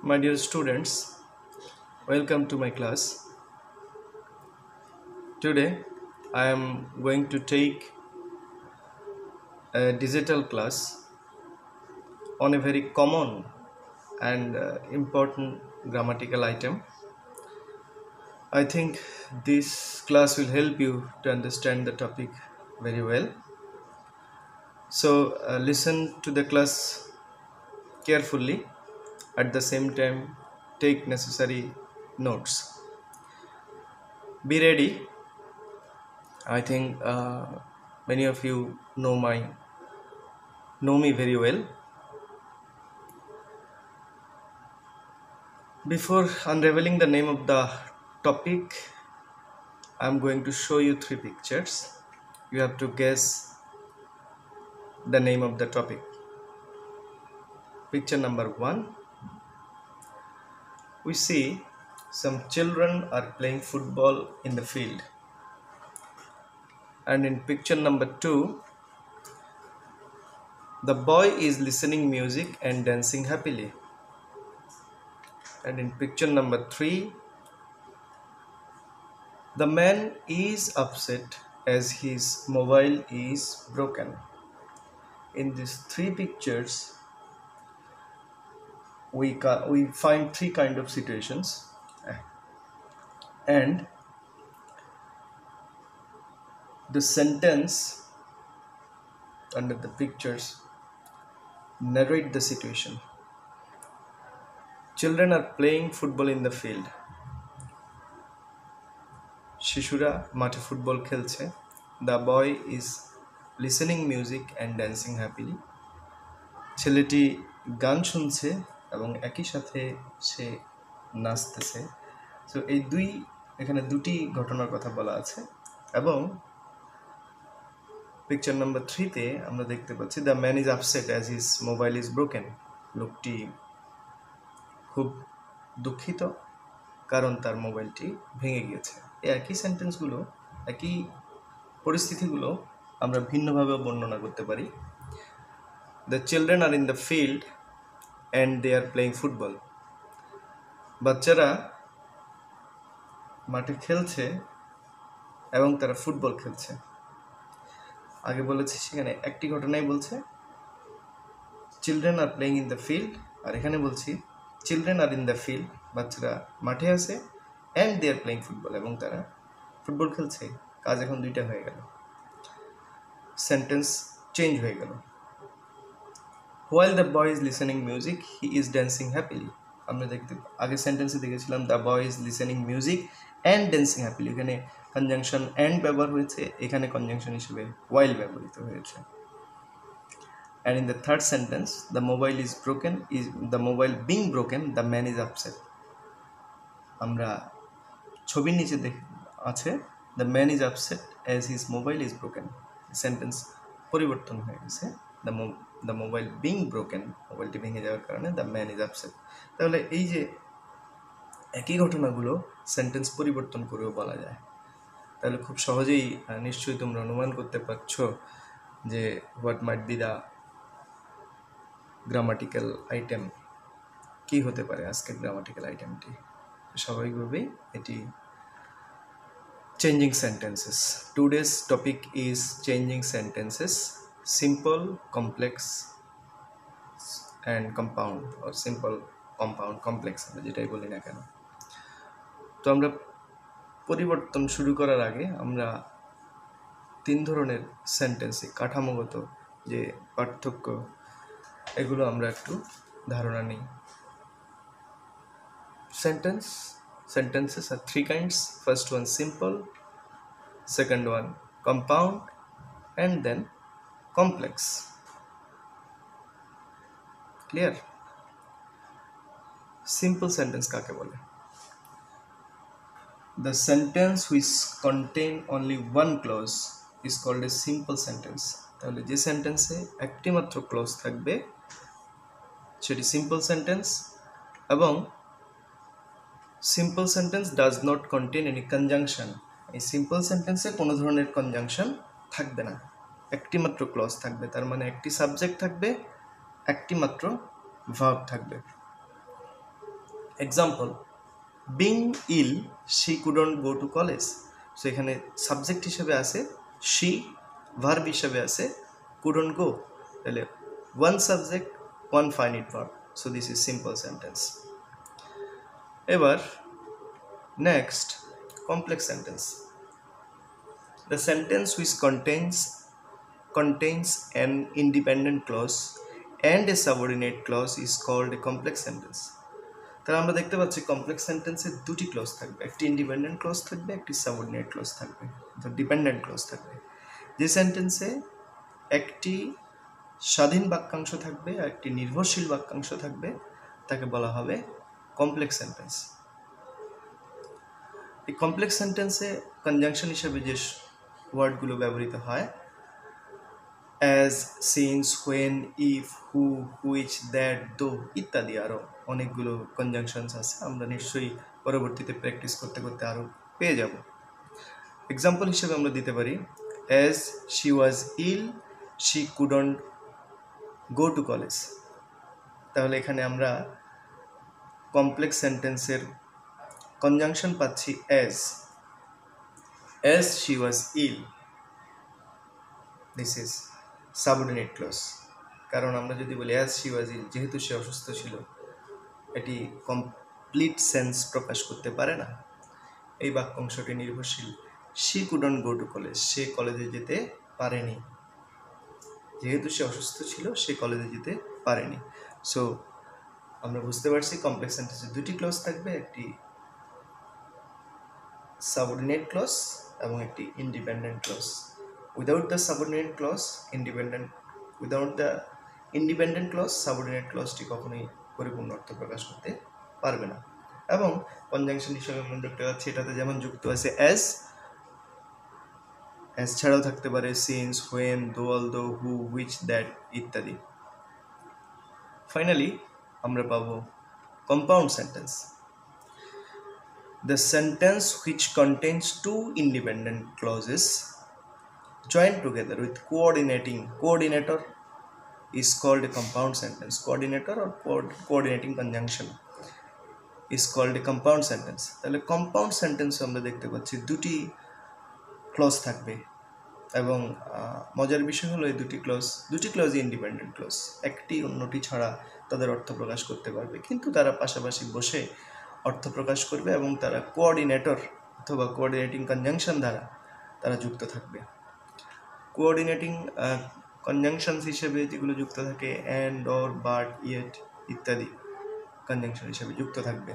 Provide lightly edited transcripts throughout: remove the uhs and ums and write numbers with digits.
My dear students, welcome to my class. Today I am going to take a digital class on a very common and important grammatical item. I think this class will help you to understand the topic very well. So listen to the class carefully. At the same time, take necessary notes. Be ready. I think many of you know me very well. Before unraveling the name of the topic, I'm going to show you three pictures. You have to guess the name of the topic. Picture number one, we see some children are playing football in the field. And in picture number two, the boy is listening music and dancing happily. And in picture number three, the man is upset as his mobile is broken. In these three pictures, we find three kind of situations, and the sentence under the pictures narrate the situation. Children are playing football in the field. শিশুরা মাঠে football খেলছে. The boy is listening music and dancing happily. ছেলেটি গান শুনছে এবং একই সাথে সে নাচতেছে. So এই এখানে দুটি ঘটনার কথা বলা আছে. এবং পিকচার নাম্বার 3 তে আমরা দেখতে পাচ্ছি the man is upset as his mobile is broken. লোকটি খুব দুঃখিত কারণ তার মোবাইলটি ভেঙে গিয়েছে. এই একই সেন্টেন্সগুলো, একই পরিস্থিতিগুলো আমরা ভিন্নভাবে বর্ণনা করতে পারি. The children are in the field and they are playing football. বাচ্চারা মাঠে খেলছে এবং তারা ফুটবল খেলছে. আগে বলেছি সেখানে একটি ঘটনাই বলছে children are playing in the field, আর এখানে বলছি children are in the field, বাচ্চারা মাঠে আছে, and they are playing football, এবং তারা ফুটবল খেলছে. কাজ এখন দুইটা হয়ে গেল, সেন্টেন্স চেঞ্জ হয়ে গেল. While the boy is listening music he is dancing happily. আমরা আগে সেন্টেন্সে দেখেছিলাম the boy is listening music and dancing happily. এখানে কনজাংশন অ্যান্ড ব্যবহার হয়েছে, এখানে কনজাংশন হিসেবে হোয়াইল ব্যবহৃত হয়েছে. And in the third sentence, the mobile is broken, is the mobile being broken, the man is upset. আমরা ছবির নিচে আছে the man is upset as his mobile is broken. Sentence পরিবর্তন হয়ে গেছে. the mobile being broken, মোবাইলটি ভেঙে যাওয়ার কারণে the man is upset. তাহলে এই যে একই ঘটনাগুলো সেন্টেন্স পরিবর্তন করেও বলা যায়. তাহলে খুব সহজেই নিশ্চয়ই তোমরা অনুমান করতে পারছো যে what might be the grammatical item, কি হতে পারে আজকের গ্রামাটিক্যাল আইটেমটি. স্বাভাবিকভাবেই এটি changing sentences. Today's topic is changing sentences, simple, complex and compound, or simple, compound, complex, আমরা যেটাই বলি না কেন. তো আমরা পরিবর্তন শুরু করার আগে আমরা তিন ধরনের সেন্টেন্সে কাঠামোগত যে পার্থক্য, এগুলো আমরা একটু ধারণা নিই. Sentences are three kinds. First one simple, second one compound, and then complex. Clear? Simple sentence কাকে বলে? The sentence which contain only one clause is called a simple sentence. তাহলে যে সেন্টেন্সে একটি মাত্র ক্লজ থাকবে সেটি সিম্পল সেন্টেন্স, এবং simple sentence does not contain any conjunction. এই সিম্পল সেন্টেন্সে কোনো ধরনের কনজাংশন থাকবে না, একটি মাত্র ক্লজ থাকবে. তার মানে একটি সাবজেক্ট থাকবে, একটি মাত্র ভার্ব থাকবে. Example, being ill she couldn't go to college. So এখানে সাবজেক্ট হিসেবে আছে শি, ভার্ব হিসেবে আছে কুডন্ট গো, তাহলে one subject one finite verb. So this is simple sentence. এবার next complex sentence. The sentence which contains an independent clause and a subordinate clause is called a complex sentence. তাহলে আমরা দেখতে পাচ্ছি complex সেন্টেন্সে দুটি clause থাকবে, একটি independent clause থাকবে, একটি সাবঅর্ডিনেট ক্লজ থাকবে, ডিপেন্ডেন্ট ক্লজ থাকবে। যে সেন্টেন্সে একটি স্বাধীন বাক্যাংশ থাকবে আর একটি নির্ভরশীল বাক্যাংশ থাকবে তাকে বলা হবে কমপ্লেক্স সেন্টেন্স। এই কমপ্লেক্স সেন্টেন্সে কনজাংশন হিসেবে যে ওয়ার্ডগুলো ব্যবহৃত হয় as, since, when, if, who, which, that, দো ইত্যাদি আরও অনেকগুলো কনজাংশনস আছে, আমরা নিশ্চয়ই পরবর্তীতে প্র্যাকটিস করতে করতে আরও পেয়ে যাব। এক্সাম্পল হিসেবে আমরা দিতে পারি as she was ill she couldn't go to college. তাহলে এখানে আমরা কমপ্লেক্স সেন্টেন্সের কনজাংশন পাচ্ছি as she was ill, this is subordinate clause. কারণ আমরা যদি বলি অ্যাজ শি ওয়াজ ইল, যেহেতু সে অসুস্থ ছিল, এটি কমপ্লিট সেন্স প্রকাশ করতে পারে না। এই বাক্যাংশটি নির্ভরশীল। She couldn't go to college, সে কলেজে যেতে পারেনি, যেহেতু সে অসুস্থ ছিল সে কলেজে যেতে পারেনি। সো আমরা বুঝতে পারছি কমপ্লেক্স সেন্টেন্সে দুটি ক্লজ থাকবে, একটি সাবঅর্ডিনেট ক্লজ এবং একটি independent clause. Without the independent clause subordinate ক্লজটি কখনোই পরিপূর্ণ অর্থ প্রকাশ করতে পারবে না। এবং কনজাংশন হিসেবে আমরা দেখতে পাচ্ছি এটাতে যেমন যুক্ত আছে অ্যাজ ছাড়াও থাকতে পারে সিন্স, হোয়েন, দো, অলদো, হু, হুইচ, দ্যাট ইত্যাদি। ফাইনালি আমরা পাবো compound sentence. The sentence which contains two independent clauses joined together with coordinator is called a compound sentence. Coordinator or coordinating conjunction is called a compound sentence. তাহলে compound sentence আমরা দেখতে পাচ্ছি দুটি clause থাকবে এবং মজার বিষয় হলো এই দুটি ক্লজ ইন্ডিপেন্ডেন্ট ক্লজ, একটি অন্যটি ছাড়া তাদের অর্থ প্রকাশ করতে পারবে, কিন্তু তারা পাশাপাশি বসে অর্থ প্রকাশ করবে এবং তারা কোঅর্ডিনেটর অথবা কোঅর্ডিনেটিং কনজাংশন দ্বারা তারা যুক্ত থাকবে। কোঅর্ডিনেটিং কনজাংশনস হিসেবে যেগুলো যুক্ত থাকে অ্যান্ড, অর, বাট, ইয়েট ইত্যাদি কনজাংশন হিসেবে যুক্ত থাকবে।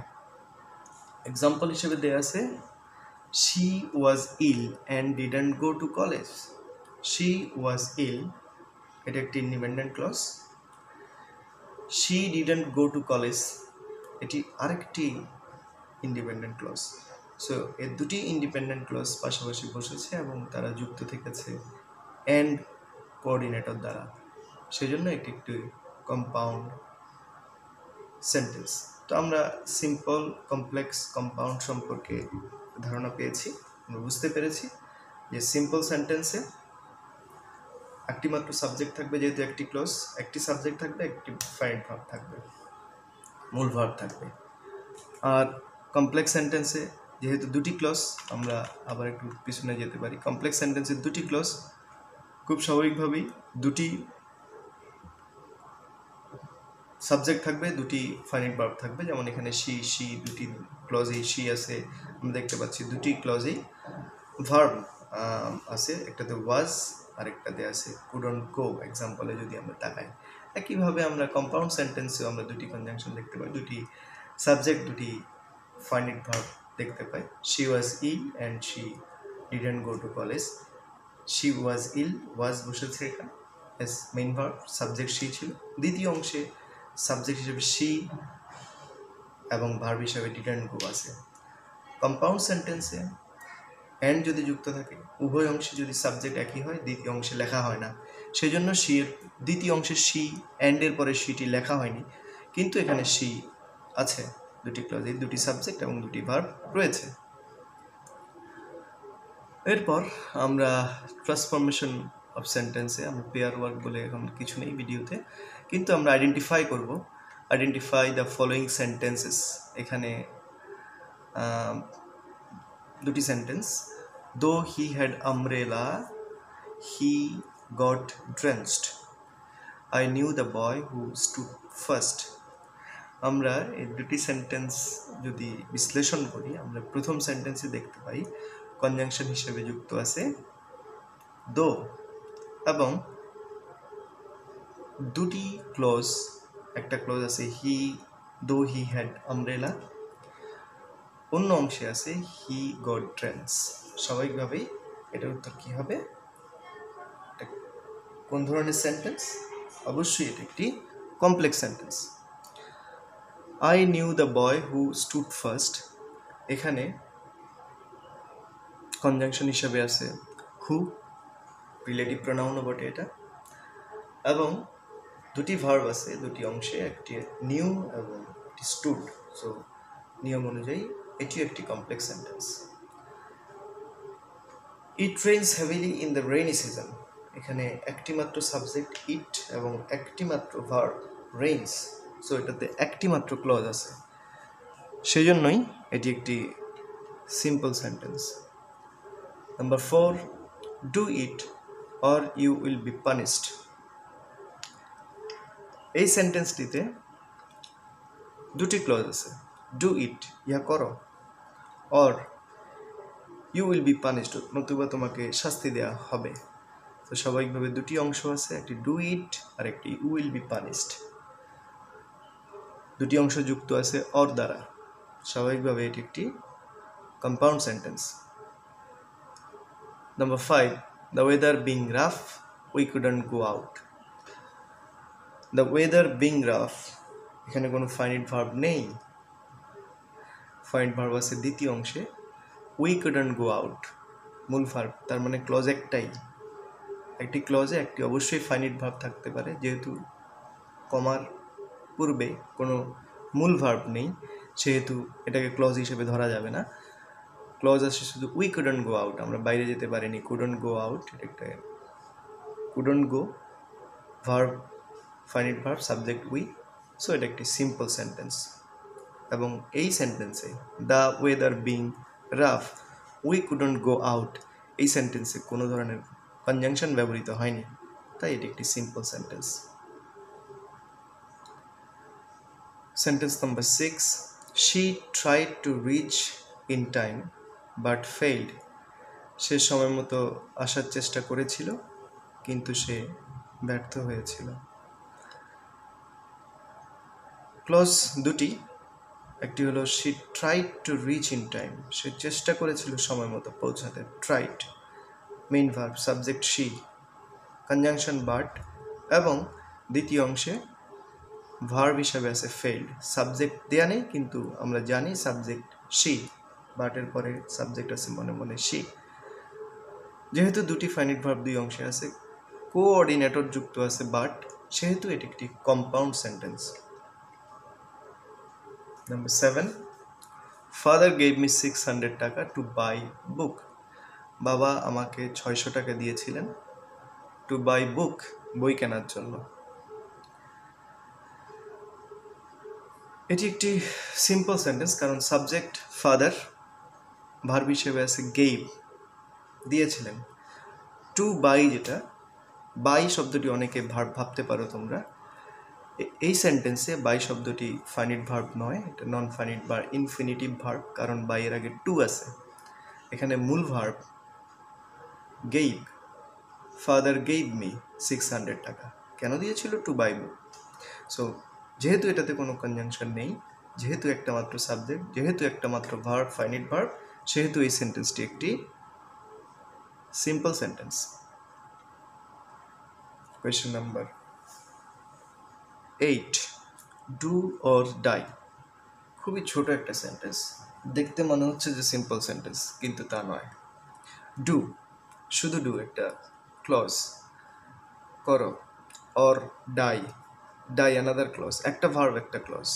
এক্সাম্পল হিসেবে দেয়া আছে she was ill and didn't go to college. She was ill, এটা একটি independent clause. She didn't go to college, এটি আরেকটি ইন্ডিপেন্ডেন্ট ক্লজ। সো এর দুটি ইন্ডিপেন্ডেন্ট ক্লজ পাশাপাশি বসেছে এবং তারা যুক্ত থেকেছে অ্যান্ড কোঅর্ডিনেটর দ্বারা, সেজন্য এটি একটি কম্পাউন্ড সেন্টেন্স। তো আমরা সিম্পল, কমপ্লেক্স, কম্পাউন্ড সম্পর্কে ধারণা পেয়েছি। আমরা বুঝতে পেরেছি যে সিম্পল সেন্টেন্সে একটি মাত্র সাবজেক্ট থাকবে, যেহেতু একটি ক্লজ, একটি সাবজেক্ট থাকবে, একটি ফাইনাইট ভার্ব থাকবে, মূল ভার্ব থাকবে। আর কমপ্লেক্স সেন্টেন্সে যেহেতু দুটি ক্লজ, আমরা আবার একটু পিছনে যেতে পারি। কমপ্লেক্স সেন্টেন্সে দুটি ক্লজ, খুব স্বাভাবিকভাবেই দুটি সাবজেক্ট থাকবে, দুটি ফাইনাইট ভার্ব থাকবে। যেমন এখানে শি, দুটি ক্লজেই শি আছে, আমরা দেখতে পাচ্ছি দুটি ক্লজেই ভার্ব আছে, একটাতে ওয়াজ আর একটাতে আছে কুডন্ট গো, এক্সাম্পলে যদি আমরা তাকাই। একইভাবে আমরা কম্পাউন্ড সেন্টেন্সেও আমরা দুটি কনজাংশন দেখতে পাই, দুটি সাবজেক্ট, দুটি ফাইনাইট ভার্ব দেখতে পাই। She was ill and she didn't go to college. She was ill, was বসেছে এখানে as main verb, subject she ছিল। দ্বিতীয় অংশে সাবজেক্ট হিসেবে শি এবং ভার্ব হিসেবে ডিডন্ট গো আছে। কম্পাউন্ড সেন্টেন্সে অ্যান্ড যদি যুক্ত থাকে, উভয় অংশে যদি সাবজেক্ট একই হয়, দ্বিতীয় অংশে লেখা হয় না, সেই জন্য শির দ্বিতীয় অংশে শি অ্যান্ডের পরে শিটি লেখা হয়নি, কিন্তু এখানে শি আছে। দুটি ক্লজে দুটি সাবজেক্ট এবং দুটি ভার্ব রয়েছে। এরপর আমরা ট্রান্সফরমেশন অফ সেন্টেন্সে, আমরা পেয়ার ওয়ার্ক বলে এখন কিছু নেই ভিডিওতে, কিন্তু আমরা আইডেন্টিফাই করব আইডেন্টিফাই দ্য ফলোয়িং সেন্টেন্সেস, এখানে দুটি sentence. Though he had umbrella he got drenched, I knew the boy who stood first. আমরা এই দুটি সেন্টেন্স যদি বিশ্লেষণ করি, আমরা প্রথম সেন্টেন্সে দেখতে পাই কনজাংশন হিসেবে যুক্ত আছে দো, এবং দুটি ক্লজ, একটা ক্লজ আছে হি, দো হি হ্যাড আমব্রেলা, অন্য অংশে আছে হি গট ড্রেন্স। স্বাভাবিকভাবেই এটার উত্তর কি হবে? কোন ধরনের সেন্টেন্স? অবশ্যই এটা একটি complex sentence. I knew the boy who stood first, এখানে কনজাংশন হিসেবে আছে হু, রিলেটিভ প্রোনাউনও বটে এটা, এবং দুটি ভার্ব আছে দুটি অংশে, একটি নিউ এবং একটি স্টুড। সো নিয়ম অনুযায়ী এটিও একটি complex sentence. It rains heavily in the rainy season, এখানে একটি মাত্র সাবজেক্ট ইট এবং একটি মাত্র ভার্ব রেইনস, সো এটাতে একটি মাত্র ক্লজ আছে, সেই জন্যই এটি একটি simple sentence. Number 4, do it or you will be punished, এই সেন্টেন্সটিতে দুটি ক্লজ আছে, ডু ইট ইহা করো, or you will be punished নতুবা তোমাকে শাস্তি দেওয়া হবে। তো স্বাভাবিকভাবে দুটি অংশ আছে, একটি ডু ইট আর একটি ইউ উইল বি পানিশড, দুটি অংশ যুক্ত আছে অর দ্বারা, স্বাভাবিকভাবে এটি একটি compound sentence. Number 5, the weather being rough we couldn't go out, the weather being rough, এখানে কোনো ফাইনিট ভার্ব নেই, ফাইনিট ভার্ব আছে দ্বিতীয় অংশে, উই কুডন্ট গো আউট মূল ভার্ব, তার মানে ক্লজ একটাই, একটি ক্লজে একটি অবশ্যই ফাইনিট ভার্ব থাকতে পারে, যেহেতু কমার পূর্বে কোনো মূল ভার্ব নেই সেহেতু এটাকে ক্লজ হিসেবে ধরা যাবে না। ক্লজ আছে শুধু উই কুডন্ট গো আউট, আমরা বাইরে যেতে পারিনি, কুডন্ট গো আউট, এটা একটা couldn't go verb, finite verb, subject we, so এটা একটি সিম্পল সেন্টেন্স। এবং এই সেন্টেন্সে the weather being rough we couldn't go out, এই সেন্টেন্সে কোনো ধরনের কনজাংশন ব্যবহৃত হয়নি, তাই এটি একটি simple sentence. Sentence number 6, she tried to reach in time but failed, সে সময় মতো আসার চেষ্টা করেছিল কিন্তু সে ব্যর্থ হয়েছিল। ক্লজ দুটি, একটি হলো she tried to reach in time, সে চেষ্টা করেছিল সময় মতো পৌঁছাতে, tried main verb, subject she, conjunction but, এবং দ্বিতীয় অংশে ভার্ব হিসাবে আছে ফেইল্ড, সাবজেক্ট দেয়া নেই কিন্তু আমরা জানি সাবজেক্ট শি, বাটের পরে সাবজেক্ট আছে মনে মনে শি। যেহেতু দুটি ফাইনিট ভার্ব দুই অংশে আছে, কোঅর্ডিনেটর যুক্ত আছে বাট, সেহেতু এটি একটি compound sentence. Number 7, father gave me 600 টাকা টু বাই বুক, বাবা আমাকে 600 টাকা দিয়েছিলেন টু বাই বুক, বই কেনার জন্য। এটি একটি সিম্পল সেন্টেন্স, কারণ সাবজেক্ট ফাদার, ভার্ব হিসেবে আছে গেভ, দিয়েছিলেন। টু বাই, যেটা বাই শব্দটি অনেকে ভার্ব ভাবতে পারো তোমরা, এই সেন্টেন্সে বাই শব্দটি ফাইনিট ভার্ব নয়, এটা নন ফাইনিট বা ইনফিনিটিভ ভার্ব, কারণ বাই এর আগে টু আছে। এখানে মূল ভার্ব গেইভ, ফাদার গেইভ মি 600 টাকা, কেন দিয়েছিল? Two by book. সো যেহেতু এটাতে কোনো কনজাংশন নেই, যেহেতু একটা মাত্র সাবজেক্ট, যেহেতু একটা মাত্র ভার্ব ফাইনিট ভার্ব, সেহেতু এই সেন্টেন্সটি একটি simple sentence. Question number 8, do or die, খুবই ছোট একটা সেন্টেন্স, দেখতে মনে হচ্ছে যে সিম্পল সেন্টেন্স, কিন্তু তা নয়। ডু, শুধু ডু, একটা ক্লজ, করো, or die, die another clause, একটা ভার্ব একটা ক্লজ,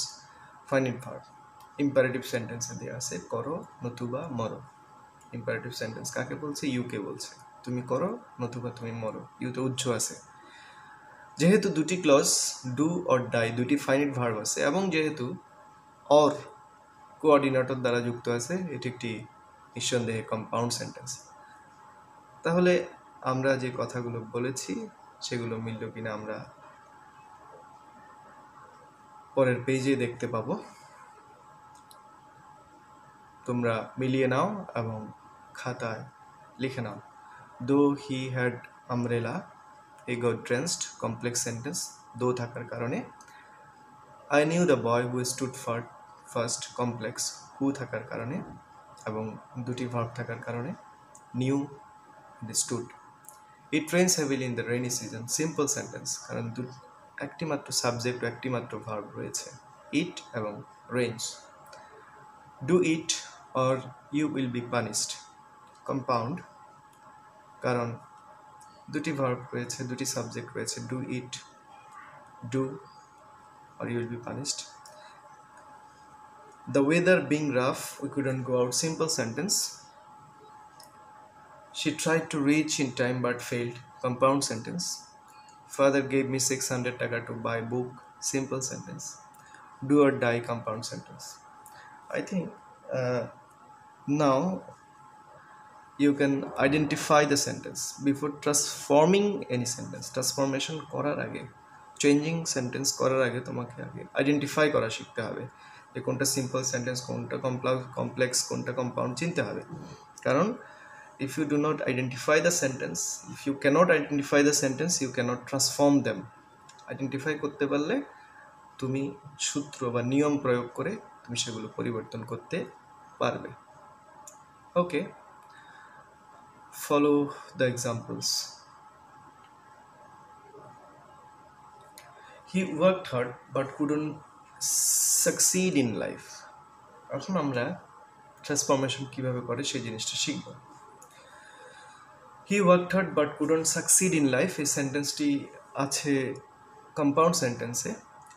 ফাইনিট ভার্ব, ইম্পারেটিভ সেন্টেন্সে দেওয়া আছে করো নতুবা মরো। ইম্পারেটিভ সেন্টেন্স কাকে বলছে? ইউকে বলছে, তুমি করো নতুবা তুমি মরো, ইউতে উজ্জ আছে। যেহেতু দুটি ক্লজ ডু অর ডাই দুটি ফাইনিট ভার্ব আছে এবং যেহেতু অর কোঅর্ডিনেটর দ্বারা যুক্ত আছে, এটি একটি নিঃসন্দেহে কম্পাউন্ড সেন্টেন্স। তাহলে আমরা যে কথাগুলো বলেছি সেগুলো মিলল কিনা আমরা পরের পেজে দেখতে পাবো। তোমরা মিলিয়ে নাও এবং খাতায় লিখে নাও। Though he had umbrella he got drenched, complex sentence, though থাকার কারণে। I knew the boy who stood first, complex, who থাকার কারণে এবং দুটি ভার্ব থাকার কারণে, knew stood. It rains heavily in the rainy season, simple sentence, কারণ একটি মাত্র সাবজেক্ট ও একটি মাত্র ভার্ব রয়েছে, ইট এবং rains. Do it or you will be punished, compound, কারণ দুটি ভার্ব রয়েছে, দুটি সাবজেক্ট রয়েছে, do it, do or you will be punished. The weather being rough, we couldn't go out, simple sentence. She tried to reach in time but failed, compound sentence. Father gave me 600 taka to buy book, simple sentence. Do or die, compound sentence. I think now you can identify the sentence before transforming any sentence. Transformation korar age, changing sentence করার আগে তোমাকে আগে identify করা শিখতে হবে যে কোনটা simple sentence, কোনটা কমপ্লেক্স, কোনটা কম্পাউন্ড চিনতে হবে। কারণ if you do not identify the sentence, if you cannot identify the sentence, you cannot transform them. Identify করতে পারলে তুমি সূত্র বা নিয়ম প্রয়োগ করে তুমি সেগুলো পরিবর্তন করতে পারবে। Okay, follow the examples. He worked hard but couldn't succeed in life. এখন আমরা ট্রান্সফরমেশন কিভাবে করে সেই জিনিসটা শিখব। He worked hard but couldn't succeed in life, এই সেন্টেন্সটি আছে কম্পাউন্ড সেন্টেন্সে,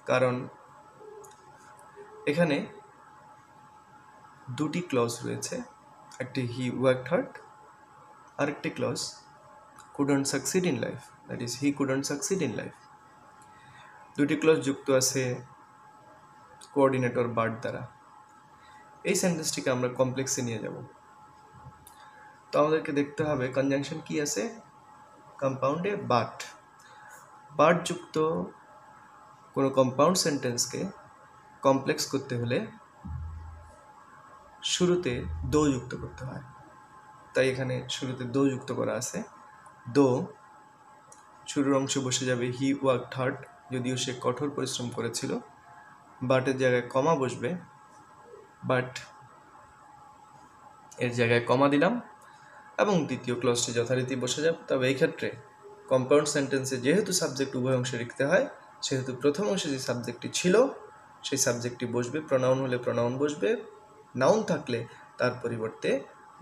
কারণ এখানে দুটি ক্লজ রয়েছে, একটি হি ওয়ার্কড হার্ড, আরেকটি clause couldn't succeed in life, that is he couldn't succeed in life. দুটি ক্লজ যুক্ত আছে কোঅর্ডিনেটর বাট দ্বারা। এই সেন্টেন্সটিকে আমরা কমপ্লেক্সে নিয়ে যাব, তো আমাদেরকে দেখতে হবে কনজাংশন কি আছে কম্পাউন্ডে, বাট। বাট যুক্ত কোনো কম্পাউন্ড সেন্টেন্সকে কমপ্লেক্স করতে হলে শুরুতে দো যুক্ত করতে হয়, তাই এখানে শুরুতে দো যুক্ত করা আছে। দো শুরুর অংশে বসে যাবে হি ওয়ার্কড হার্ড, যদিও সে কঠোর পরিশ্রম করেছিল। বাটের জায়গায় কমা বসবে, বাট এর জায়গায় কমা দিলাম এবং দ্বিতীয় ক্লজটি যথারীতি বসে যাবে। তবে এই ক্ষেত্রে কম্পাউন্ড সেন্টেন্সে যেহেতু সাবজেক্ট উভয় অংশে লিখতে হয়, সেহেতু প্রথম অংশে যে সাবজেক্টটি ছিল সেই সাবজেক্টটি বসবে, প্রোনাউন হলে প্রোনাউন বসবে, নাউন থাকলে তার পরিবর্তে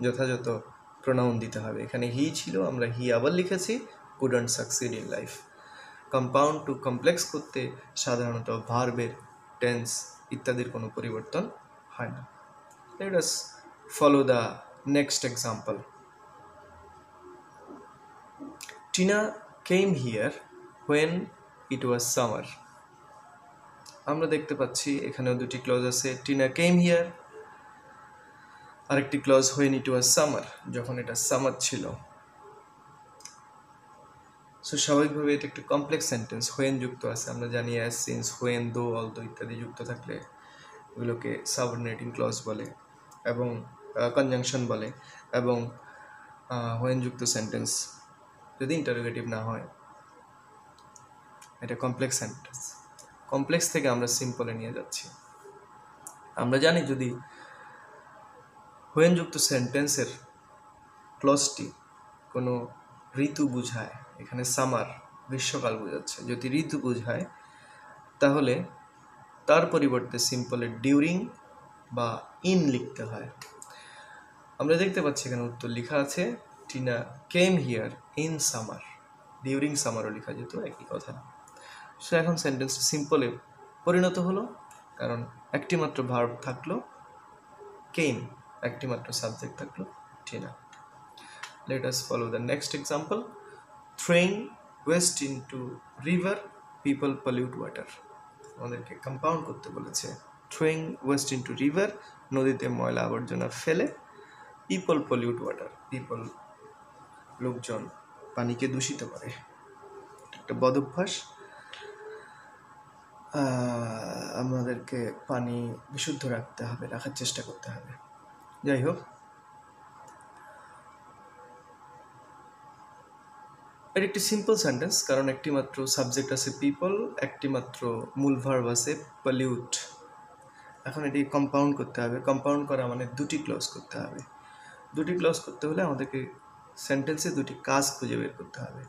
যথাযথ প্রোনাউন দিতে হবে। এখানে হি ছিল, আমরা হি আবার লিখেছি, couldn't succeed in life। Compound to complex করতে সাধারণত ভার্বের টেন্স ইত্যাদির কোনো পরিবর্তন হয় না। Let us follow the next example. Tina came here when it was summer. আমরা দেখতে পাচ্ছি এখানেও দুটি ক্লজ আছে, টিনা কেম হিয়ার, আরেকটি clause when it was summer, যখন এটা সামার ছিল। সো স্বাভাবিকভাবে এটা একটি কমপ্লেক্স সেন্টেন্স, when যুক্ত আছে, আমরা জানি অ্যাজ, সিন্স, when, দো, অলদো ইত্যাদি যুক্ত থাকলে এগুলোকে সাবঅর্ডিনেটিং ক্লজ বলে এবং কনজাংশন বলে, এবং when যুক্ত সেন্টেন্স যদি ইন্টারোগেটিভ না হয় এটা কমপ্লেক্স সেন্টেন্স। কমপ্লেক্স থেকে আমরা সিম্পলে নিয়ে যাচ্ছি। আমরা জানি যদি when যুক্ত সেন্টেন্সের ক্লজটি কোনো ঋতু বোঝায়, এখানে সামার গ্রীষ্মকাল বোঝাচ্ছে, যদি ঋতু বোঝায় তাহলে তার পরিবর্তে সিম্পলে ডিউরিং বা ইন লিখতে হয়। আমরা দেখতে পাচ্ছি এখানে উত্তর লেখা আছে Tina came here in summer, during সামারও লেখা যেত, একই কথা। সো এখন সেন্টেন্সটা সিম্পলে পরিণত হলো, কারণ একটি মাত্র ভার্ব থাকলো কেম, একটি মাত্র সাবজেক্ট থাকলো Tina. Let us follow the next example. Throwing West into river, people pollute water. আমাদেরকে কম্পাউন্ড করতে বলেছে। থ্রোয়িং ওয়েস্ট ইনটু রিভার, নদীতে ময়লা আবর্জনা ফেলে, পিপল পলিউট ওয়াটার, পিপল লোকজন পানিকে দূষিত করে। একটা বদ অভ্যাস। আমাদেরকে পানি বিশুদ্ধ রাখতে হবে, রাখার চেষ্টা করতে হবে। যাই হোক, এর একটি সিম্পল সেন্টেন্স, কারণ একটি মাত্র সাবজেক্ট আছে পিপল, একটি মাত্র মূল ভার্ব আছে পলিউট। এখন এটি কম্পাউন্ড করতে হবে। কম্পাউন্ড করা মানে দুটি ক্লজ করতে হবে। দুটি ক্লজ করতে হলে আমাদেরকে সেন্টেন্সে দুটি কাজ খুঁজে বের করতে হবে।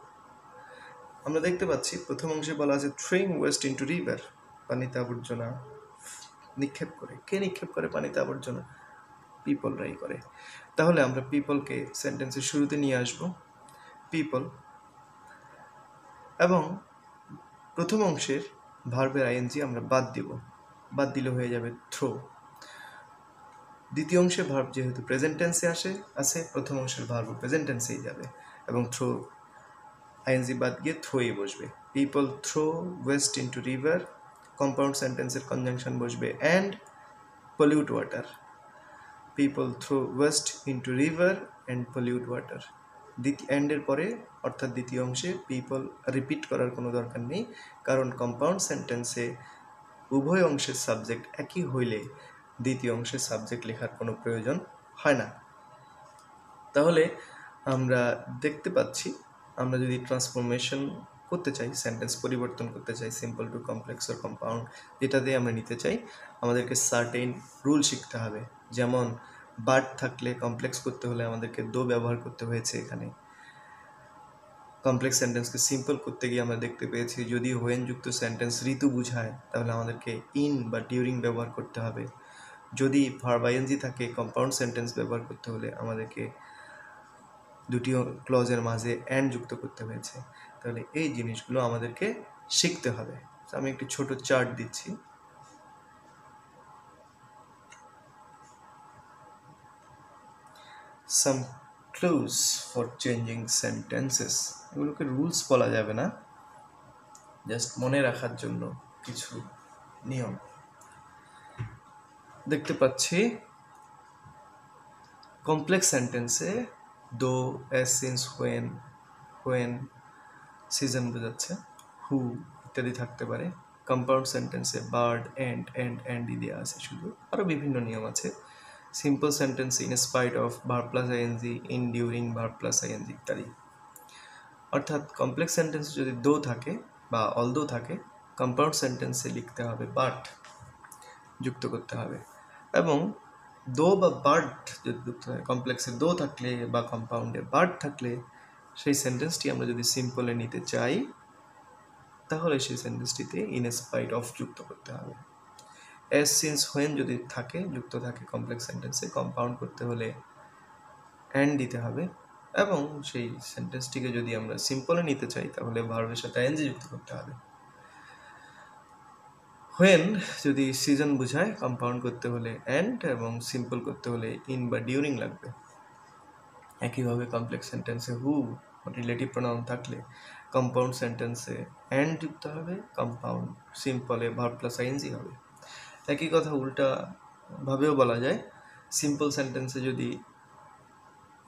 আমরা দেখতে পাচ্ছি প্রথম অংশে বলা আছে থ্রোয়িং ওয়েস্ট ইনটু রিভার, পানিতে আবর্জনা নিক্ষেপ করে। কে নিক্ষেপ করে পানিতে আবর্জনা? পিপলরাই করে। তাহলে আমরা পিপলকে সেন্টেন্সের শুরুতে নিয়ে আসব, পিপল, এবং প্রথম অংশের ভার্বের আইএনজি আমরা বাদ দিব, বাদ দিলে হয়ে যাবে থ্রো। দ্বিতীয় অংশে ভার্ব যেহেতু প্রেজেন্ট টেন্সে আছে, প্রথম অংশের ভার্ব প্রেজেন্ট টেন্সেই যাবে এবং থ্রো আইএনজি বাদ গিয়ে থ্রোই বসবে। People throw waste into river, compound সেন্টেন্সের কনজাংশন বসবে and pollute water. People throw waste into river and pollute water. এন্ডের পরে অর্থাৎ দ্বিতীয় অংশে পিপল রিপিট করার কোনো দরকার নেই, কারণ কম্পাউন্ড সেন্টেন্সে উভয় অংশের সাবজেক্ট একই হইলে দ্বিতীয় অংশের সাবজেক্ট লেখার কোনো প্রয়োজন হয় না। তাহলে আমরা দেখতে পাচ্ছি, আমরা যদি ট্রান্সফরমেশন করতে চাই, সেন্টেন্স পরিবর্তন করতে চাই, simple to complex or compound যেটা দিয়ে আমরা নিতে চাই, আমাদেরকে সার্টেন রুল শিখতে হবে। যেমন বার্ড থাকলে কমপ্লেক্স করতে হলে আমাদেরকে দো ব্যবহার করতে হয়েছে। এখানে কমপ্লেক্স সেন্টেন্সকে সিম্পল করতে গিয়ে আমরা দেখতে পেয়েছি যদি হোয়েন যুক্ত সেন্টেন্স ঋতু বোঝায় তাহলে আমাদেরকে ইন বা ডিউরিং ব্যবহার করতে হবে। যদি ভার্ব আইএনজি থাকে কম্পাউন্ড সেন্টেন্স ব্যবহার করতে হলে আমাদেরকে দুটি ক্লজের মাঝে অ্যান্ড যুক্ত করতে হয়েছে। তাহলে এই জিনিসগুলো আমাদেরকে শিখতে হবে। আমি একটি ছোট চার্ট দিচ্ছি। Some clues for changing sentences. এগুলোকে রুলস বলা যাবে না, জাস্ট মনে রাখার জন্য কিছু নিয়ম। দেখতে পাচ্ছি কমপ্লেক্স সেন্টেন্সে দো, অ্যাজ, সিন্স, হোয়েন সিজন বোঝাচ্ছে, হু ইত্যাদি থাকতে পারে। কম্পাউন্ড সেন্টেন্সে বার্ড, অ্যান্ড দেওয়া আছে শুধু, আরও বিভিন্ন নিয়ম আছে। Simple sentence in spite of, verb plus ING, in during, verb plus ING ইত্যাদি। অর্থাৎ কমপ্লেক্স সেন্টেন্স যদি দো থাকে বা অলদো থাকে, কম্পাউন্ড সেন্টেন্সে লিখতে হবে বাট যুক্ত করতে হবে। এবং দো বা বার্ড যদি যুক্ত হয়, কমপ্লেক্সে দো থাকলে বা কম্পাউন্ডে বার্ড থাকলে সেই সেন্টেন্সটি আমরা যদি সিম্পলে নিতে চাই তাহলে সেই সেন্টেন্সটিতে ইন স্পাইট অফ যুক্ত করতে হবে। অ্যাজ, সিন্স, হোয়েন যদি যুক্ত থাকে কমপ্লেক্স সেন্টেন্সে, কম্পাউন্ড করতে হলে অ্যান্ড দিতে হবে। এবং সেই সেন্টেন্সটিকে যদি আমরা সিম্পলে নিতে চাই তাহলে ভার্বের সাথে আইএনজি যুক্ত করতে হবে। হোয়েন যদি সিজন বোঝায় কম্পাউন্ড করতে হলে অ্যান্ড এবং সিম্পল করতে হলে ইন বা ডিউরিং লাগবে। একইভাবে কমপ্লেক্স সেন্টেন্সে হু রিলেটিভ প্রোনাউন থাকলে কম্পাউন্ড সেন্টেন্সে অ্যান্ড যুক্ত হবে, কম্পাউন্ড সিম্পলে ভার্ব প্লাস আইএনজি হবে। একই কথা উল্টাভাবেও বলা যায়। সিম্পল সেন্টেন্সে যদি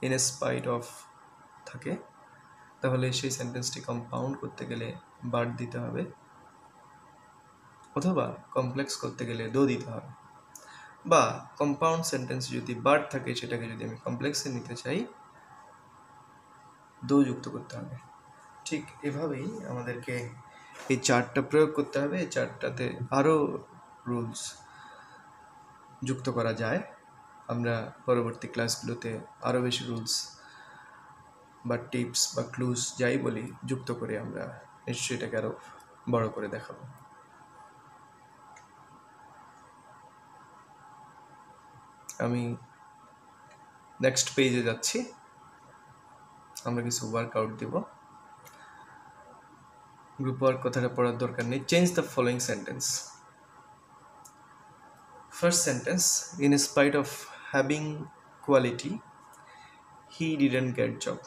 ইন স্পাইট অফ থাকে তাহলে সেই সেন্টেন্সটি কম্পাউন্ড করতে গেলে বার্ড দিতে হবে, অথবা কমপ্লেক্স করতে গেলে দো দিতে হবে। বা কম্পাউন্ড সেন্টেন্স যদি বার্ড থাকে সেটাকে যদি আমি কমপ্লেক্সে নিতে চাই দো যুক্ত করতে হবে। ঠিক এভাবেই আমাদেরকে এই চার্টটা প্রয়োগ করতে হবে। এই চার্টটাতে আরও রুলস যুক্ত করা যায়। আমরা পরবর্তী ক্লাসগুলোতে আরও বেশি রুলস বা টিপস বা ক্লুজ যাই বলি যুক্ত করে আমরা নিশ্চয়ই এটাকে আরও বড় করে দেখাবো। আমি নেক্সট পেজে যাচ্ছি, আমরা কিছু ওয়ার্কআউট দেব। গ্রুপ ওয়ার্ক কথাটা পড়ার দরকার নেই। Change the following sentence. First sentence, in spite of having quality he didn't gate job.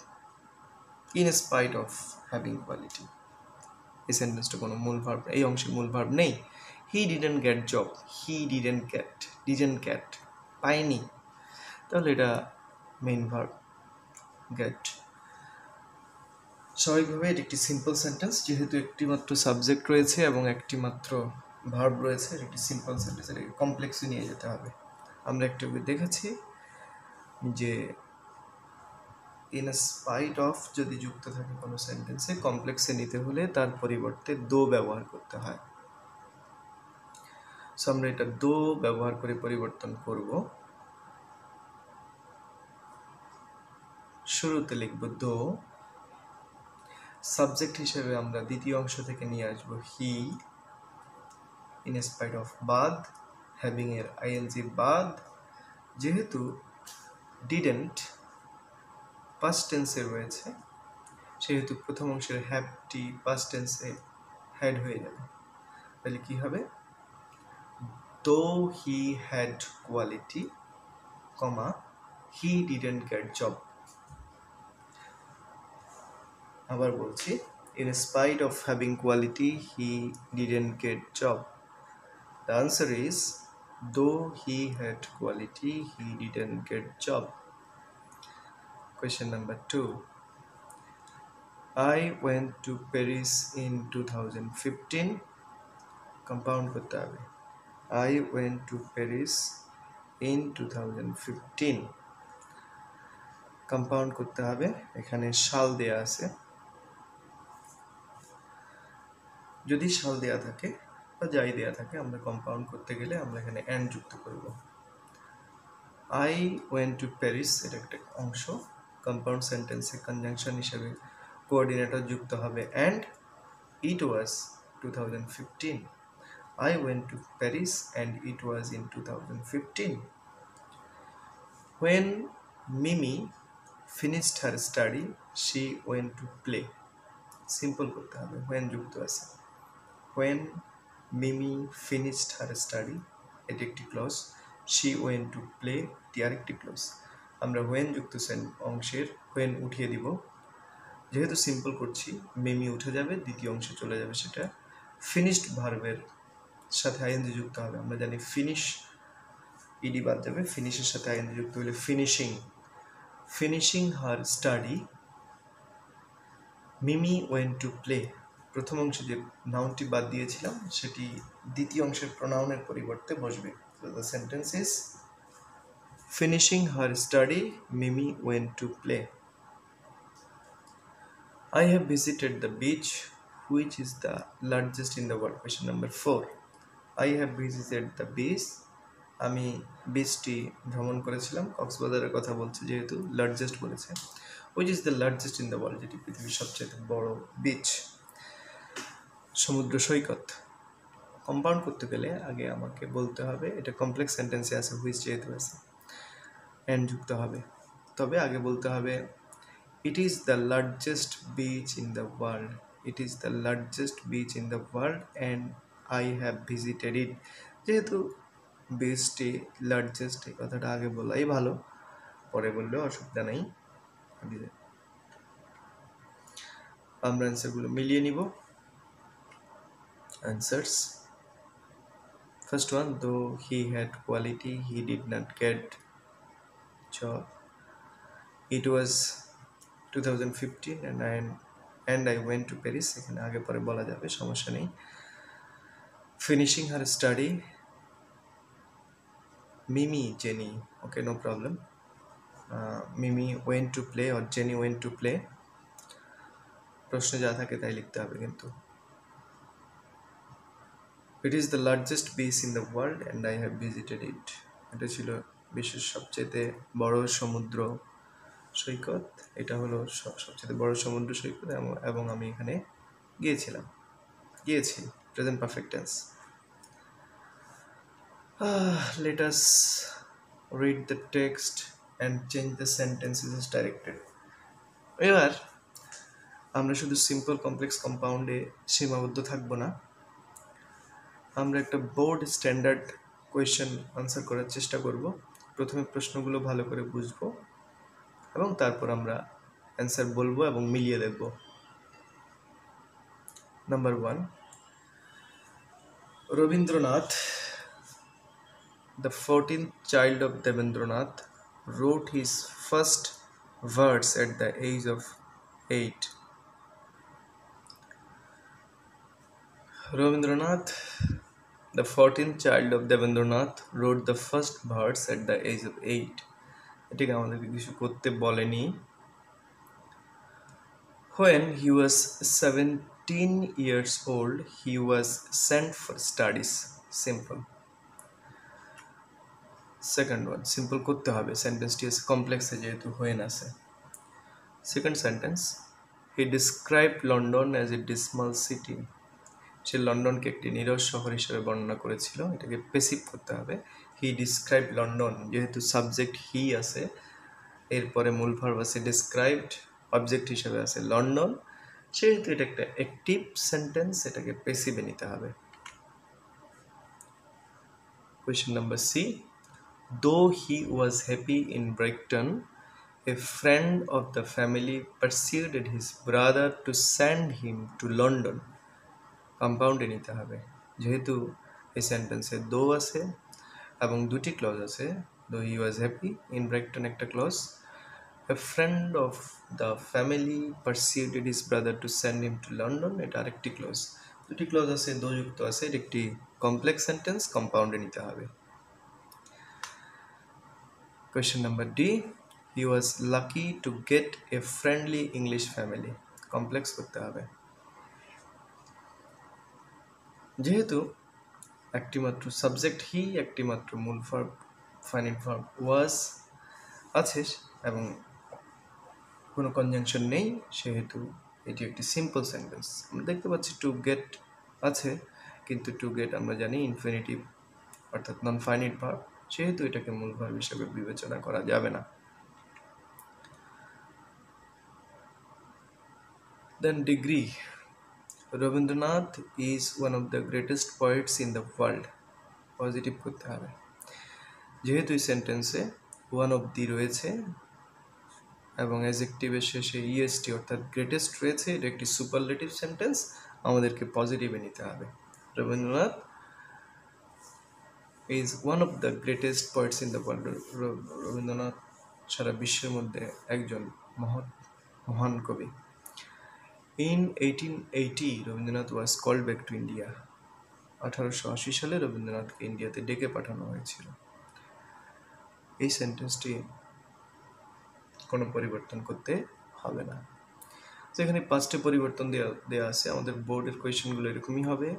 In spite of having quality. এই সেন্টেন্সটা কোনো মূল ভার্ব, এই অংশে মূল ভার্ব নেই। He didn't gate job, he didn't gate পায়নি, তাহলে এটা মেইন ভার্ব গেট। স্বাভাবিকভাবে এটি একটি সিম্পল সেন্টেন্স, যেহেতু একটি মাত্র সাবজেক্ট রয়েছে এবং একটি মাত্র ভার্ব রয়েছে, একটি সিম্পল সেন্টেন্স, এটাকে কমপ্লেক্সে নিয়ে যেতে হবে। আমরা একটু দেখেছি যে ইন স্পাইট অফ যদি যুক্ত থাকে কোনো সেন্টেন্সে, কমপ্লেক্সে নিতে হলে তার পরিবর্তে দো ব্যবহার করতে হয়। সো আমরা এটা দো ব্যবহার করে পরিবর্তন করব। শুরুতে লিখব দো, সাবজেক্ট হিসেবে আমরা দ্বিতীয় অংশ থেকে নিয়ে আসব হি, ইন স্পাইট অফ বাদ, হ্যাভিং এর আইএনজি বাদ, যেহেতু ডিডেন্ট পাস্ট টেন্সে রয়েছে সেহেতু প্রথম অংশের হ্যাভটি পাস্ট টেন্সে হ্যাড হয়ে যাবে। তাহলে কি হবে, দো he had quality, comma he didn't gate job. আবার বলছি, in spite of having quality he didn't get job. The answer is though he had quality he didn't get job. Question number 2. I went to Paris in 2015. Compound করতে হবে। I went to Paris in 2015. Compound করতে হবে, এখানে সাল দেয়া আছে। যদি সাল দেয়া থাকে বা যাই দেয়া থাকে, আমরা কম্পাউন্ড করতে গেলে আমরা এখানে অ্যান্ড যুক্ত করব। আই ওয়েন্ট টু প্যারিস, এটা একটা অংশ, কম্পাউন্ড সেন্টেন্সে কনজাংশন হিসেবে কোঅর্ডিনেটর যুক্ত হবে and, it was 2015। I went to Paris and it was in 2015. When Mimi finished her study she went to play. Simple করতে হবে, when যুক্ত আছে। When Mimi finished her study, এটি একটি clause, she went to play এটি আরেকটি clause. আমরা when যুক্ত অংশের when উঠিয়ে দিব, যেহেতু সিম্পল করছি মিমি উঠে যাবে, দ্বিতীয় অংশে চলে যাবে সেটা। ফিনিশড ভার্বের সাথে আইএনজি যুক্ত হবে, আমরা জানি ফিনিশ ইডি বাদ যাবে, ফিনিশের সাথে আইএনজি যুক্ত হলে finishing her study Mimi went to play. প্রথম অংশে যে নাউনটি বাদ দিয়েছিলাম সেটি দ্বিতীয় অংশের প্রোনাউনের পরিবর্তে বসবে। So the sentence is finishing her study Mimi went to play. I have visited the beach which is the largest in the world. Question number 4. I have visited the beach. আমি বিচটি ভ্রমণ করেছিলাম, কক্সবাজারের কথা বলছে যেহেতু লার্জেস্ট বলেছে। which is the largest in the world, যেটি পৃথিবীর সবচেয়ে বড় বিচ, সমুদ্র সৈকত। কম্পাউন্ড করতে গেলে আগে আমাকে বলতে হবে, এটা কমপ্লেক্স সেন্টেন্সে আছে হুইচ যেহেতু আছে অ্যান্ড যুক্ত হবে, তবে আগে বলতে হবে it is the largest beach in the world. It is the largest beach in the world and I have visited it. যেহেতু বিচটি লার্জেস্ট, এই কথাটা আগে বলাই ভালো, পরে বললেও অসুবিধা নেই। আমরা অ্যান্সারগুলো মিলিয়ে নিব। অ্যান্সার্স, ফার্স্ট ওয়ান, দো he had quality he did not get job. It was 2015 and I went to Paris, এখানে আগে পরে বলা যাবে, সমস্যা নেই। Finishing her study Mimi Jenny, okay no problem. Mimi went to play or Jenny went to play, প্রশ্নে যা থাকে তাই লিখতে হবে কিন্তু। It is the largest beach in the world and I have visited it, এটা ছিল বিশ্বের সবচেয়ে বড় সমুদ্র সৈকত, এটা হলো সবচেয়ে বড় সমুদ্র সৈকত এবং আমি এখানে গিয়েছি, present perfect tense. Let us read the text and change the sentences as directed. এবার আমরা শুধু সিম্পল কমপ্লেক্স কম্পাউন্ডে সীমাবদ্ধ থাকব না, আমরা একটা বোর্ড স্ট্যান্ডার্ড কোয়েশ্চেন আনসার করার চেষ্টা করব। প্রথমে প্রশ্নগুলো ভালো করে বুঝবো এবং তারপর আমরা অ্যান্সার বলবো এবং মিলিয়ে দেখব। Number 1, Rabindranath, the 14th child of Devendranath, wrote his first verse at the age of 8. Rabindranath, the 14th child of Devendranath, wrote the first verse at the age of 8. এটাকে আমাদেরকে কিছু করতে বলেনি। When he was 17 years old, he was sent for studies. Simple. Second one, simple করতে হবে, সেন্টেন্সটি আছে কমপ্লেক্সে যেহেতু when আছে। Second sentence, he described London as a dismal city. সে লন্ডনকে একটি নীরস শহর হিসেবে বর্ণনা করেছিল, এটাকে পেসিভ করতে হবে। হি ডিসক্রাইব লন্ডন, যেহেতু সাবজেক্ট হি আছে, এরপরে মূল ভার্ব আছে ডিসক্রাইবড, অবজেক্ট হিসেবে আছে লন্ডন, সেহেতু এটা একটা অ্যাক্টিভ সেন্টেন্স, এটাকে পেসিভে নিতে হবে। Question number C, though he was happy in Brighton, a friend of the family persuaded his brother to send him to London. কম্পাউন্ডে নিতে হবে, যেহেতু এই সেন্টেন্সে দো আছে এবং দুটি ক্লজ আছে। Though he was happy in Brighton একটা clause, a friend of the family persuaded his brother to send him to London, এটা আরেকটি ক্লজ। দুটি ক্লজ আছে, দো যুক্ত আছে, এটা একটি কমপ্লেক্স সেন্টেন্স, কম্পাউন্ডে নিতে হবে। Question number D, he was lucky to get A friendly English family, complex করতে হবে। যেহেতু একটি মাত্র সাবজেক্ট হি, একটি মাত্র মূল ভার্ব ফাইনাইট ভার্ব ওয়াজ আছে এবং কোনো কনজাংশন নেই, সেহেতু এটি একটি সিম্পল সেন্টেন্স। আমরা দেখতে পাচ্ছি টু গেট আছে, কিন্তু টু গেট আমরা জানি ইনফিনিটিভ অর্থাৎ নন ফাইনাইট ভার্ব, সেহেতু এটাকে মূল ভার্ব হিসেবে বিবেচনা করা যাবে না। Then degree, Rabindranath is one of the greatest poets in the world, positive করতে হবে। যেহেতু এই সেন্টেন্সে ওয়ান অফ দি রয়েছে এবং অ্যাডজেক্টিভের শেষে ইএসটি অর্থাৎ গ্রেটেস্ট রয়েছে, এটা একটি সুপারলেটিভ সেন্টেন্স, আমাদেরকে পজিটিভে নিতে হবে। Rabindranath is one of the greatest poets in the world, Rabindranath সারা বিশ্বের মধ্যে একজন মহান কবি। In 1880 Rabindranath was called back to India, 1880 সালে রবীন্দ্রনাথকে ইন্ডিয়াতে ডেকে পাঠানো হয়েছিল। এই সেন্টেন্সটি কোনো পরিবর্তন করতে হবে না। তো এখানে 5টে পরিবর্তন দেওয়া আছে। আমাদের বোর্ডের কোয়েশ্চেনগুলো এরকমই হবে।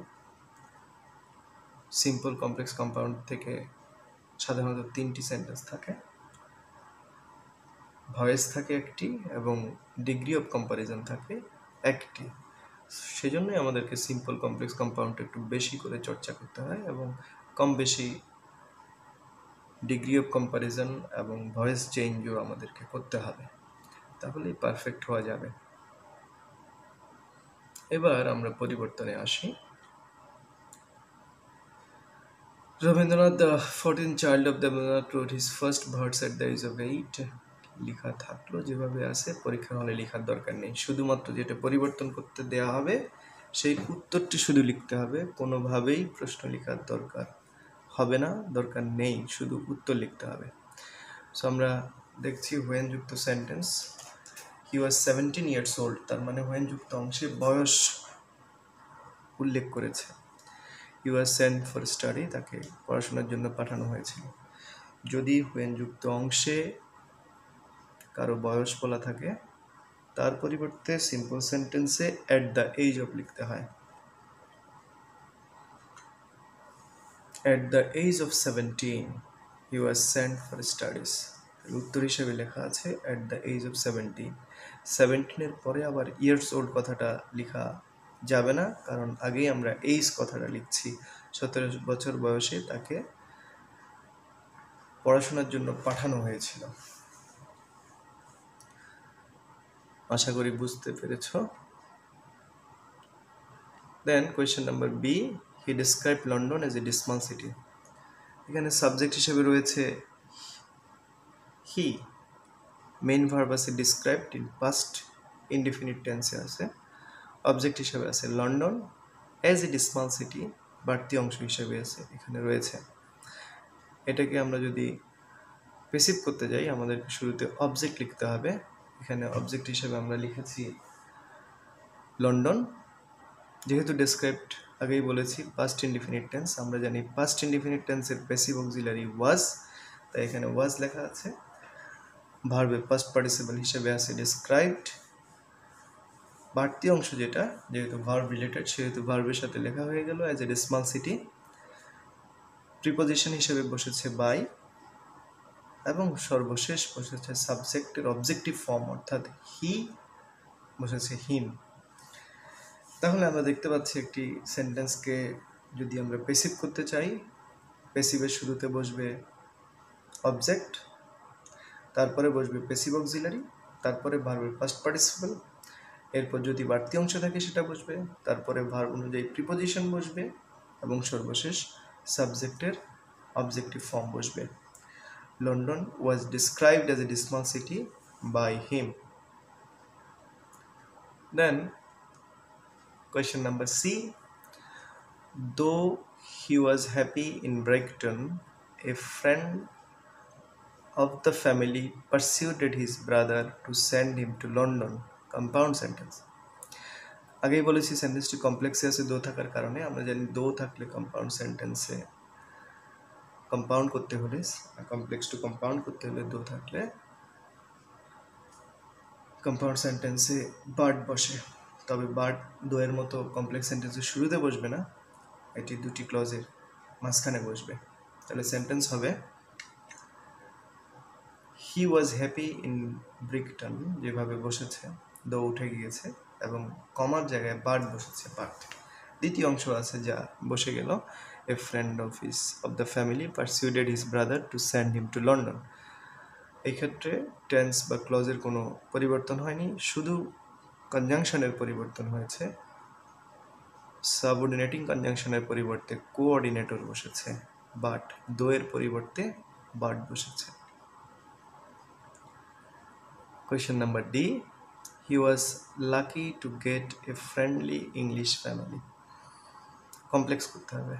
সিম্পল, কমপ্লেক্স, কম্পাউন্ড থেকে সাধারণত 3টি সেন্টেন্স থাকে, ভয়েস থাকে একটি এবং ডিগ্রি অফ কম্পারিজন থাকে একটি। সেজন্যই আমাদেরকে সিম্পল, কমপ্লেক্স, কম্পাউন্ড একটু বেশি করে চর্চা করতে হয় এবং কম বেশি ডিগ্রি অফ কম্পারিজন এবং ভয়েস চেঞ্জও আমাদেরকে করতে হবে, তাহলেই পারফেক্ট হওয়া যাবে। এবার আমরা পরিবর্তনে আসি। Rabindranath, the 14th child of Devendranath, wrote his first verse at the age of 8. লেখা থাকলো যেভাবে আছে, পরীক্ষার হলে লেখার দরকার নেই, শুধুমাত্র যেটা পরিবর্তন করতে দেওয়া হবে সেই উত্তরটি শুধু লিখতে হবে, কোনোভাবেই প্রশ্ন লেখার দরকার হবে না, দরকার নেই, শুধু উত্তর লিখতে হবে। সো আমরা দেখছি when যুক্ত সেন্টেন্স, হি ওয়াজ 17 years old, তার মানে when যুক্ত অংশে বয়স উল্লেখ করেছে। হি ওয়াজ সেন্ট ফর স্টাডি, তাকে পড়াশোনার জন্য পাঠানো হয়েছিল। যদি when যুক্ত অংশে কারো বয়স বলা থাকে, তার পরিবর্তে সিম্পল সেন্টেন্সে অ্যাট দ্য এজ অফ লিখতে হয়। At the age of 17 he was sent for studies, উত্তর হিসেবে লেখা আছে অ্যাট দ্য এজ অফ 17। 17-এর পরে আবার ইয়ার্স ওল্ড কথাটা লেখা যাবে না, কারণ আগেই আমরা এইজ কথাটা লিখছি। 17 বছর বয়সে তাকে পড়াশোনার জন্য পাঠানো হয়েছিল। আশা করি বুঝতে পেরেছ। Then question number B, he describe London as a dismal city. এখানে সাবজেক্ট হিসেবে রয়েছে হি, মেইন ভার্ব আছে ডিসক্রাইবড ইন পাস্ট ইনডিফিনিট টেন্সে আছে, অবজেক্ট হিসেবে আছে London, as a small city বাড়তি অংশ হিসেবে আছে এখানে রয়েছে। এটাকে আমরা যদি পেসিভ করতে যাই আমাদেরকে শুরুতে অবজেক্ট লিখতে হবে। এখানে অবজেক্ট হিসেবে আমরা লিখেছি লন্ডন। যেহেতু ডেসক্রাইবড আগেই বলেছি পাস্ট ইনডিফিনিট টেন্স, আমরা জানি পাস্ট ইনডিফিনিট টেন্সের প্যাসিভ অক্সিলারি ওয়াজ, তাই এখানে ওয়াজ লেখা আছে। ভার্বের পাস্ট পার্টিসিপল হিসেবে আছে ডেসক্রাইবড। বাড়তি অংশ যেটা, যেহেতু ভার্ব রিলেটেড সেহেতু ভার্বের সাথে লেখা হয়ে গেল as a small city. Preposition হিসেবে বসেছে বাই, এবং সর্বশেষ বসেছে সাবজেক্টের অবজেক্টিভ ফর্ম অর্থাৎ হি বসেছে হিম। তাহলে আমরা দেখতে পাচ্ছি একটি সেন্টেন্সকে যদি আমরা পেসিভ করতে চাই, পেসিভের শুরুতে বসবে অবজেক্ট, তারপরে বসবে পেসিভ অক্সিলারি, তারপরে ভার্বের পাস্ট পার্টিসিপল, এরপর যদি বাড়তি অংশ থাকে সেটা বসবে, তারপরে ভার্ব অনুযায়ী প্রিপোজিশন বসবে, এবং সর্বশেষ সাবজেক্টের অবজেক্টিভ ফর্ম বসবে। London was described as a dismal city by him. Then question number C, though he was happy in Brighton, a friend of the family persuaded his brother to send him to London. Compound sentence. আগেই বলেছি সেন্টেন্সটি কমপ্লেক্সে আছে দো থাকার কারণে। আমরা জানি দো থাকলে কম্পাউন্ড সেন্টেন্সে কম্পাউন্ড করতে হলে, কমপ্লেক্স টু কম্পাউন্ড করতে হলে দো থাকলে কম্পাউন্ড সেন্টেন্সে বার্ড বসে। তবে বার্ড দোয়ের মতো কমপ্লেক্স সেন্টেন্সের শুরুতে বসবে না, এটি দুটি ক্লজের মাঝখানে বসবে। তাহলে সেন্টেন্স হবে হি ওয়াজ হ্যাপি ইন ব্রিকটন, যেভাবে বসেছে দো উঠে গিয়েছে এবং কমার জায়গায় বার্ড বসেছে বার্ড। দ্বিতীয় অংশ আছে যা বসে গেল a friend of the family persuaded his brother to send him to London. এই ক্ষেত্রে টেন্স বা ক্লজের কোনো পরিবর্তন হয়নি, শুধু কনজাংশনের পরিবর্তন হয়েছে। সাবঅর্ডিনেটিং কনজাংশনের পরিবর্তে কোঅর্ডিনেটর বসেছে, বাট দোয়ের পরিবর্তে বার্ড বসেছে। Question number D, he was lucky to get A friendly English family. Complex করতে হবে।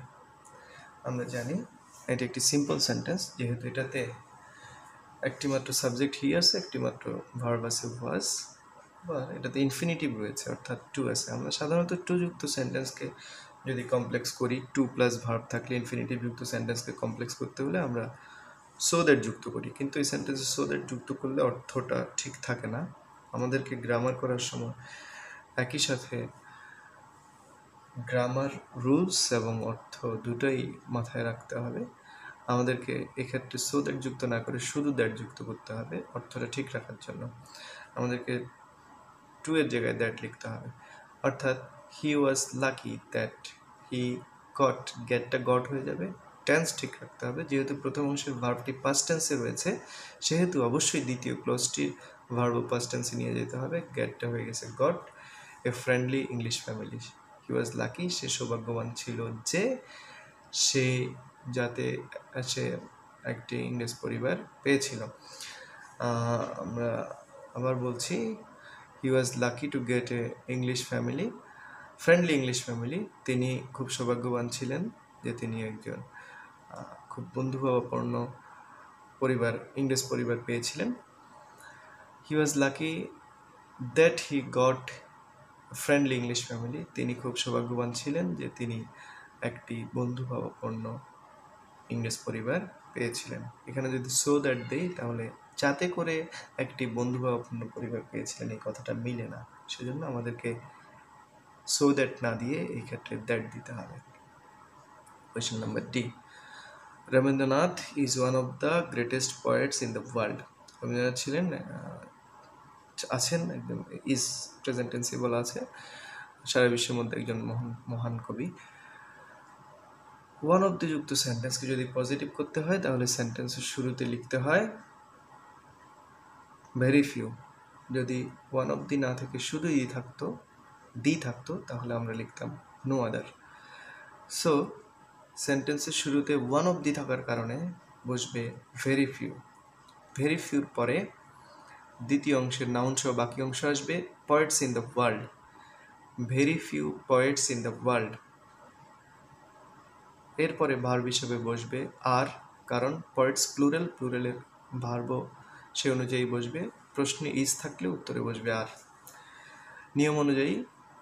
আমরা জানি এটি একটি সিম্পল সেন্টেন্স, যেহেতু এটাতে একটি মাত্র সাবজেক্ট হি আছে, একটি মাত্র ভার্ব আছে ওয়াজ, বা এটাতে ইনফিনিটিভ রয়েছে অর্থাৎ টু আছে। আমরা সাধারণত টু যুক্ত সেন্টেন্সকে যদি কমপ্লেক্স করি, টু প্লাস ভার্ব থাকলে ইনফিনিটিভ যুক্ত সেন্টেন্সকে কমপ্লেক্স করতে হলে আমরা সো দ্যাট যুক্ত করি, কিন্তু এই সেন্টেন্সে সো দ্যাট যুক্ত করলে অর্থটা ঠিক থাকে না। আমাদেরকে গ্রামার করার সময় একই সাথে গ্রামার রুলস এবং অর্থ দুটোই মাথায় রাখতে হবে। আমাদেরকে এক্ষেত্রে সো দ্যাট যুক্ত না করে শুধু দ্যাট যুক্ত করতে হবে অর্থটা ঠিক রাখার জন্য। আমাদেরকে টু এর জায়গায় দ্যাট লিখতে হবে, অর্থাৎ he was lucky that he got, গেটটা গট হয়ে যাবে। টেন্স ঠিক রাখতে হবে, যেহেতু প্রথম অংশের ভার্বটি পাস্ট টেন্সে রয়েছে সেহেতু অবশ্যই দ্বিতীয় ক্লোজটির ভার্ব পাস্ট টেন্সে নিয়ে যেতে হবে। গেটটা হয়ে গেছে got a friendly English family. He was lucky, সে সৌভাগ্যবান ছিল যে সে একটি ইংরেজ পরিবার পেয়েছিল। আমরা আবার বলছি, he was lucky to get a English family, friendly English family. তিনি খুব সৌভাগ্যবান ছিলেন যে তিনি একজন খুব বন্ধুভাবাপন্ন পরিবার, ইংরেজ পরিবার পেয়েছিলেন। He was lucky that he got friendly English family, তিনি খুব সৌভাগ্যবান ছিলেন যে তিনি একটি বন্ধুভাবাপন্ন ইংরেজ পরিবার পেয়েছিলেন। এখানে যদি সো দ্যাট দেই তাহলে যাতে করে একটি বন্ধুভাবাপন্ন পরিবার পেয়েছিলেন এই কথাটা মিলে না, সেজন্য আমাদেরকে সো দ্যাট না দিয়ে এই ক্ষেত্রে দ্যাট দিতে হবে। Question number D, Rabindranath is one of the greatest poets in the world. Rabindranath ছিলেন আছেন একদম ইজ প্রেজেন্ট টেন্সে বলা আছে, সারা বিশ্বের মধ্যে একজন মহান কবি। ওয়ান অফ দ্য যুক্ত সেন্টেন্সকে যদি পজিটিভ করতে হয় তাহলে সেন্টেন্সের শুরুতে লিখতে হয় ভেরি ফিউ। যদি ওয়ান অফ দি না থেকে শুধু দি থাকতো তাহলে আমরা লিখতাম নো আদার। সো সেন্টেন্সের শুরুতে ওয়ান অফ দি থাকার কারণে বসবে ভেরি ফিউ। ভেরি ফিউর পরে দ্বিতীয় অংশের নাউন সহ বাকি অংশ আসবে poet's in the world, very few poets in the world. এরপরে ভার্ব হিসেবে বসবে আর, কারণ পয়েটস প্লুরাল, প্লুরালের ভার্বও সে অনুযায়ী বসবে। প্রশ্নে ইজ থাকলে উত্তরে বসবে আর। নিয়ম অনুযায়ী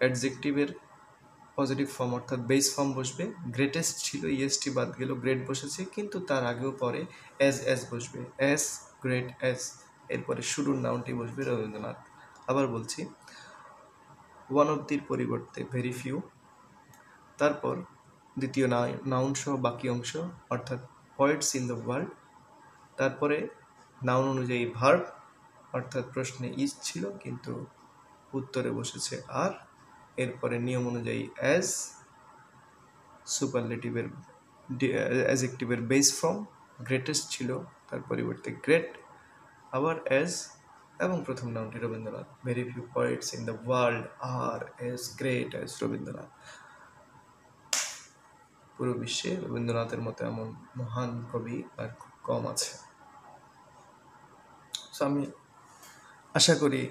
অ্যাডজেক্টিভের পজিটিভ ফর্ম অর্থাৎ বেস ফর্ম বসবে। গ্রেটেস্ট ছিল, ইএসটি বাদ গেল, গ্রেট বসেছে, কিন্তু তার আগেও পরে অ্যাজ বসবে, অ্যাজ গ্রেট অ্যাজ। এরপরে শুরুর নাউনটি বসবে রবীন্দ্রনাথ। আবার বলছি, ওয়ান অফ দির পরিবর্তে ভেরি ফিউ, তারপর দ্বিতীয় নাউন সহ বাকি অংশ অর্থাৎ পয়েটস ইন দ্য ওয়ার্ল্ড, তারপরে নাউন অনুযায়ী ভার্ব অর্থাৎ প্রশ্নে ইজ ছিল কিন্তু উত্তরে বসেছে আর। এরপরে নিয়ম অনুযায়ী অ্যাজ, সুপারলেটিভের অ্যাডজেক্টিভের বেস ফর্ম, গ্রেটেস্ট ছিল তার পরিবর্তে গ্রেট, আবার অ্যাজ, এবং প্রথম নাউনটি Rabindranath. Very few poets in the world are as great as Rabindranath. পুরো বিশ্বে রবীন্দ্রনাথের মতো এমন মহান কবি আর খুব কম আছে। সো আমি আশা করি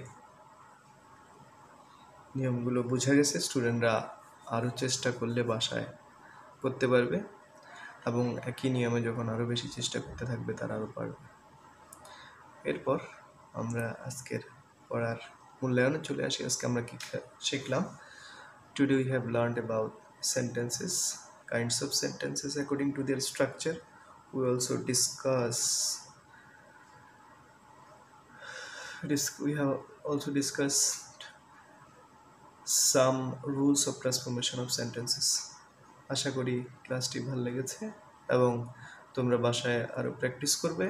নিয়মগুলো বোঝা গেছে। স্টুডেন্টরা আরও চেষ্টা করলে বাসায় করতে পারবে, এবং একই নিয়মে যখন আরও বেশি চেষ্টা করতে থাকবে তারা আরও পারবে। এরপর আমরা আজকের পড়ার মূল্যায়নে চলে আসি। আজকে আমরা কি শিখলাম? Today we have learned about sentences, kinds of sentences according to their structure. We also we have also discussed some rules of transformation of sentences. আশা করি ক্লাসটি ভালো লেগেছে এবং তোমরা বাসায় আরও প্র্যাকটিস করবে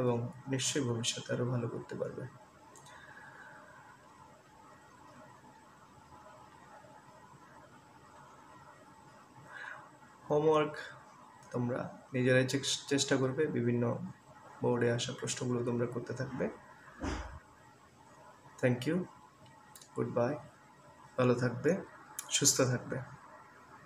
এবং নিশ্চয়ই ভবিষ্যতে আরও ভালো করতে পারবে। হোমওয়ার্ক তোমরা নিজেরাই চেষ্টা করবে, বিভিন্ন বোর্ডে আসা প্রশ্নগুলো তোমরা করতে থাকবে। থ্যাংক ইউ, গুড বাই, ভালো থাকবে, সুস্থ থাকবে।